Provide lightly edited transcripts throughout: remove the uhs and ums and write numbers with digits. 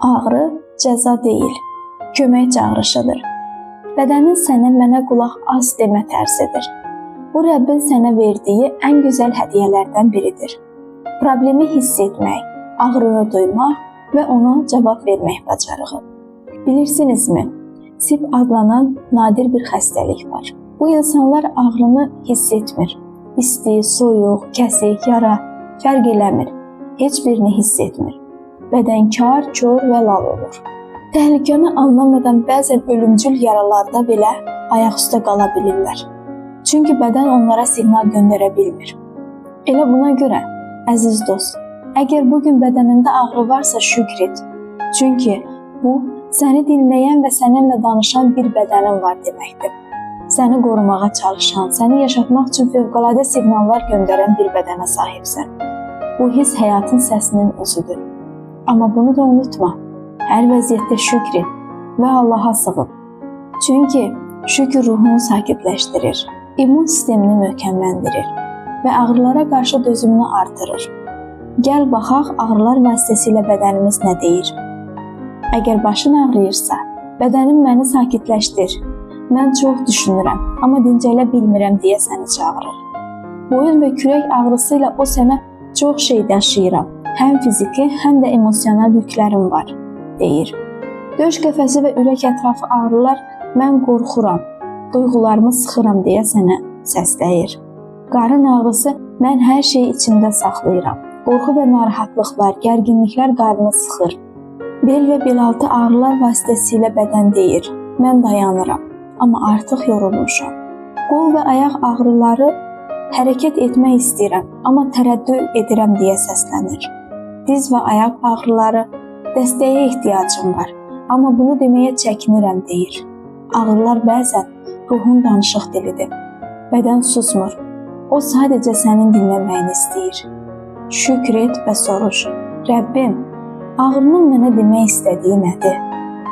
Ağrı cəza deyil, kömək çağırışıdır. Bədənin sənə mənə qulaq as demə tərzidir. Bu Rəbbin sənə verdiyi ən gözəl hədiyyələrdən biridir. Problemi hiss etmək, ağrını duymaq və ona cavab vermək bacarığı. Bilirsinizmi? SIB adlanan nadir bir xəstəlik var. Bu insanlar ağrını hiss etmir. İsti, soyuq, kəsik, yara fərq eləmir. Heç birini hiss etmir. Bədənkar, kör və lal olur. Təhlükəni anlamadan bəzən ölümcül yaralarda belə ayaq üstə qala bilirlər. Çünki bədən onlara siqnal göndərə bilmir. Elə buna görə, əziz dost, əgər bugün bədənində ağrı varsa şükr et. Çünki bu, səni dinləyən və səninlə danışan bir bədənin var deməkdir. Səni qorumağa çalışan, səni yaşatmaq üçün fövqəladə siqnallar göndərən bir bədənə sahibsən. Bu his həyatın səsinin özüdür. Amma bunu da unutma. Hər vəziyyətdə şükr et və Allaha sığın. Çünki şükür ruhunu sakitləşdirir, immun sistemini möhkəmləndirir və ağrılara qarşı dözümünü artırır. Gəl baxaq ağrılar vasitəsilə bədənimiz nə deyir? Əgər başın ağrıyırsa, bədənim məni sakitləşdir. Mən çox düşünürəm, amma dincələ bilmirəm deyə səni çağırır. Boyun və kürək ağrısı ilə o sənə çox şey daşıyıram. Həm fiziki, həm də emosional yüklərim var, deyir. Döş qəfəsi və ürək ətrafı ağrılar, mən qorxuram, duyğularımı sıxıram deyə sənə səsləyir. Qarın ağrısı, mən hər şeyi içimdə saxlayıram. Qorxu və narahatlıqlar, gərginliklər qarını sıxır. Bel və belaltı ağrılar vasitəsilə bədən deyir, mən dayanıram, amma artıq yorulmuşam. Qol və ayaq ağrıları, hərəkət etmək istəyirəm, amma tərəddüd edirəm deyə səslənir. Diz və ayaq ağrıları, dəstəyə ehtiyacım var, amma bunu deməyə çəkinirəm deyir. Ağrılar bəzən ruhun danışıq dilidir. Bədən susmur, o sadəcə sənin dinləməyini istəyir. Şükr et və soruş, Rəbbim, ağrının mənə demək istədiyi nədir?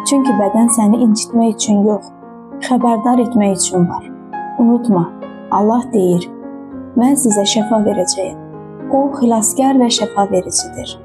Çünki bədən səni incitmək üçün yox, xəbərdar etmək üçün var. Unutma, Allah deyir, mən sizə şəfa verəcəyim. O, xilaskar və şəfa vericidir.